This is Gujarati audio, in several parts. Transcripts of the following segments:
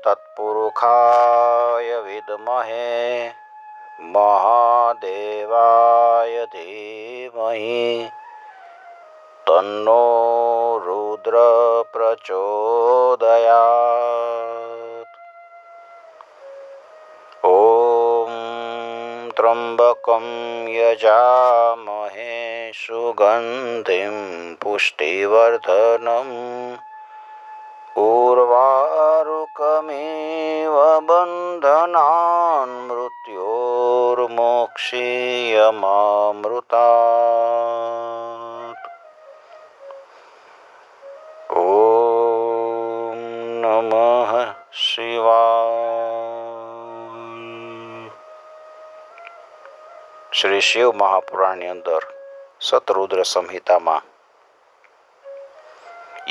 तत्पुरुषाय विद्महे महादेवाय धीमहि तन्नो रुद्र प्रचोदयात्। ॐ त्र्यम्बकं यजामहे सुगन्धिं पुष्टिवर्धनम् उर्वारुकमेव बन्धनान् मृत्योर्मोक्षीयमामृतात्। ॐ नमः शिवाय। श्री शिव महापुराणની અંદર શતરુદ્ર સંહિતામાં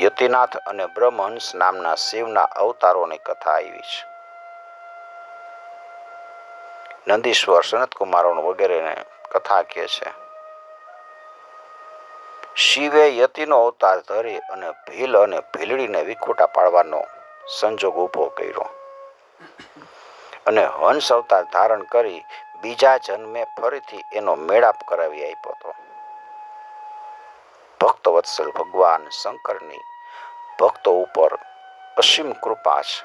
યતિનાથ અને બ્રહ્મહંસ નામના શિવના અવતારોની કથા આવી છે. નંદીશ્વર સનતકુમારો વગેરેને કથા કહે છે. શિવે યતિનો અવતાર ધરી અને ભીલ અને ભીલડીને વિખૂટા પાડવાનો સંજોગ ઊભો કર્યો અને હંસ અવતાર ધારણ કરી બીજા જન્મે ફરીથી એનો મેળાપ કરાવી આપ્યો હતો. ભક્તવત્સલ ભગવાન શંકરની ભક્તો ઉપર અસીમ કૃપા છે.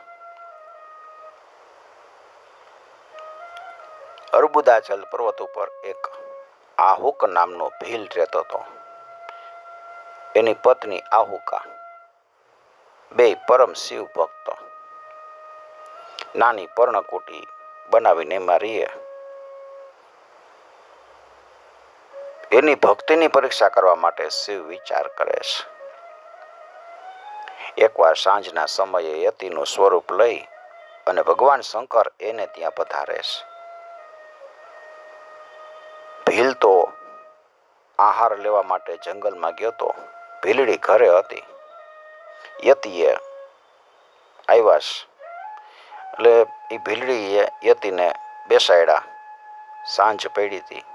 અર્બુદાચલ પર્વત ઉપર એક આહુક નામનો ભીલ રહેતો હતો. એની પત્ની આહુકા, બે પરમ શિવ ભક્ત નાની પર્ણકુટી બનાવીને એમાં રહે. એની ભક્તિની પરીક્ષા કરવા માટે શિવ વિચાર કરે છે. એકવાર સાંજના સમયે યતિનું સ્વરૂપ લઈ અને ભગવાન શંકર એને ત્યાં પધારે છે. ભીલ તો આહાર લેવા માટે જંગલમાં ગયો તો. ભીલડી ઘરે હતી. યતિએ આવ્યા છે એટલે એ ભીલડીએ યતિને બેસાડ્યા. સાંજ પડી હતી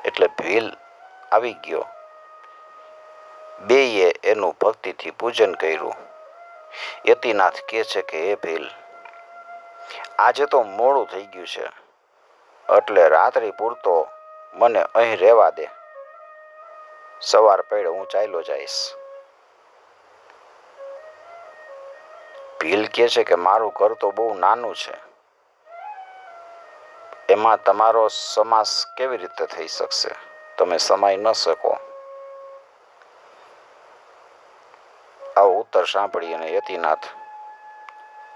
એટલે ભીલ આવી ગયો. બેયે એનું ભક્તિથી પૂજન કર્યું. યતિનાથ કહે છે કે હે ભીલ, આજે તો મોડું થઈ ગયું છે એટલે રાત્રિ પૂરતો મને અહીં રહેવા દે. સવાર પડે હું ચાલ્યો જઈશ. ભીલ કહે છે કે મારું ઘર તો બહુ નાનું છે, એમાં તમારો સમાસ કેવી રીતે થઈ શકશે? તમે સમાઈ ન શકો. આવો ઉત્તર સાંભળી અને યતિનાથ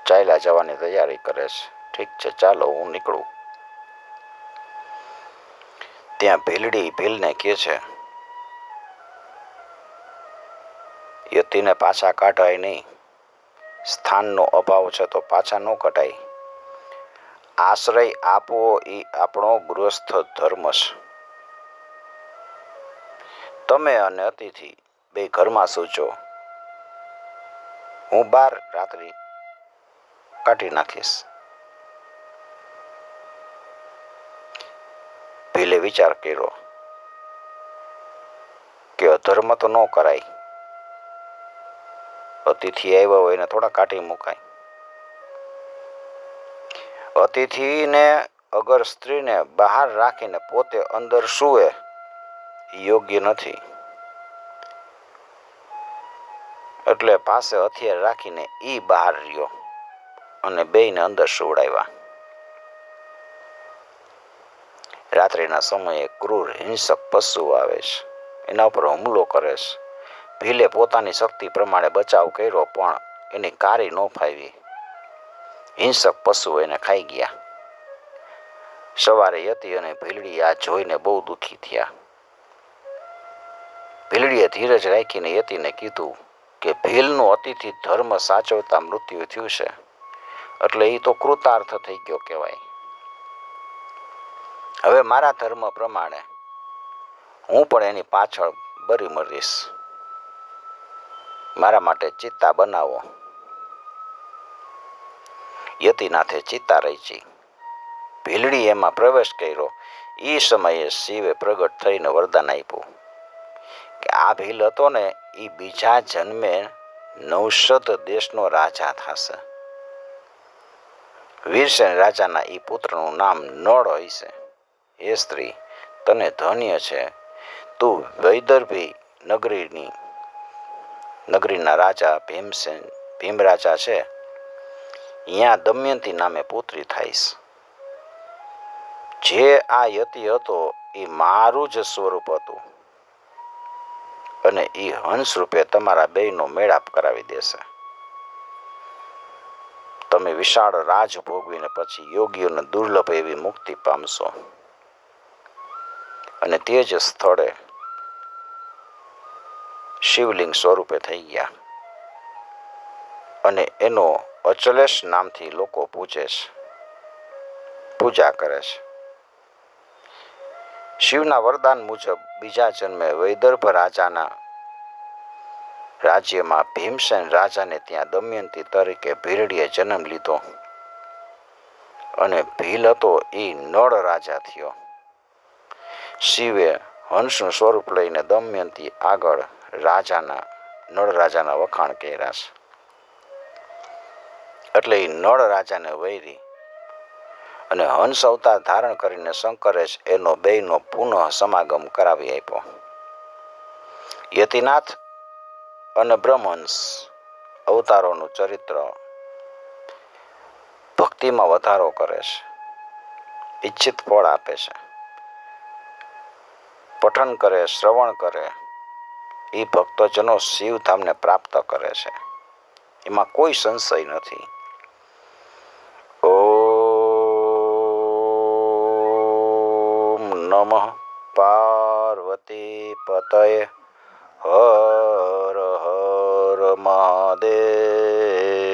ચાલ્યા જવાની તૈયારી કરે છે. ઠીક છે, ચાલો હું નીકળું. ત્યાં ભીલડી ભીલને કહે છે, યતિને પાછા કાઢાય નહીં. સ્થાનનો અભાવ છે તો પાછા ન કઢાય. આશ્રય આપવો એ આપણો ગૃહસ્થ ધર્મ છે. તમે અને અતિથિ બે ઘરમાં સૂચો, હું બહાર રાત્રિ કાઢી નાખીશ. ભીલે વિચાર કર્યો કે અધર્મ તો ન કરાય. અતિથિ આવ્યા હોય એને થોડા કાઢી મુકાય. અતિથિને અગર સ્ત્રીને બહાર રાખીને પોતે અંદર સૂવે યોગ્ય નથી. એટલે પાસે હથિયાર રાખીને ઈ બહાર રહ્યો અને બેયને અંદર સુવડાવ્યા. રાત્રિના સમયે ક્રૂર હિંસક પશુ આવે છે, એના ઉપર હુમલો કરે છે. ભીલે પોતાની શક્તિ પ્રમાણે બચાવ કર્યો પણ એની કારી ન ફાવી. હિંસક પશુ એને ખાઈ ગયા. સવારે યતિ અને ભીલડી આ જોઈને બહુ દુઃખી થયા. ભીલડીએ ધીરજ રાખીને યતિને કીધું કે ભીલનું અતિથિ ધર્મ સાચવતા મૃત્યુ થયું છે એટલે એ તો કૃતાર્થ થઈ ગયો કહેવાય. હવે મારા ધર્મ પ્રમાણે હું પણ એની પાછળ બરી મરીશ. મારા માટે ચિત્તા બનાવો. યતિનાથે ચિત્તા રચી. ભીલડી એમાં પ્રવેશ કર્યો. એ સમયે શિવે પ્રગટ થઈને વરદાન આપ્યું કે આ ભીલ હતો ને એ બીજા જન્મે નૌષધ દેશનો રાજા થશે. વીરસેન રાજાના એ પુત્રનું નામ નળ હશે. હે સ્ત્રી, તને ધન્ય છે. તું વૈદર્ભી નગરીના રાજા ભીમરાજા છે. અહીંયા દમયંતી નામે પુત્રી થઈશ. જે આ યતિ હતો એ મારું જ સ્વરૂપ હતું અને એ હંસ રૂપે તમારા બેયનો મેળાપ કરાવી દેશે. તમે વિશાળ રાજ ભોગવીને પછી યોગીઓને દુર્લભ એવી મુક્તિ પામશો અને તે જ સ્થળે શિવલિંગ સ્વરૂપે થઈ ગયા અને એનો અચલેશ નામથી લોકો પૂજા કરે છે. શિવના વરદાન મુજબ બીજા જન્મે વૈદર્ભ રાજાના રાજ્યમાં ભીમસેન રાજાને ત્યાં દમયંતી તરીકે ભીલડીએ જન્મ લીધો અને ભીલ હતો એ નળ રાજા થયો. શિવે હંસનું સ્વરૂપ લઈને દમયંતી આગળ નળ રાજાના વખાણ કર્યા છે. એટલે એ નળ રાજાને વૈરી અને હંસ અવતાર ધારણ કરીને શંકરે જ એનો બેયનો પુનઃ સમાગમ કરાવી આપ્યો. યતિનાથ અને બ્રહ્મહંસ અવતારોનું ચરિત્ર ભક્તિમાં વધારો કરે છે, ઈચ્છિત ફળ આપે છે. પઠન કરે, શ્રવણ કરે એ ભક્તજનો શિવધામને પ્રાપ્ત કરે છે. એમાં કોઈ સંશય નથી. ઓમ નમઃ પાર્વતી પતય હર હર મહાદેવ.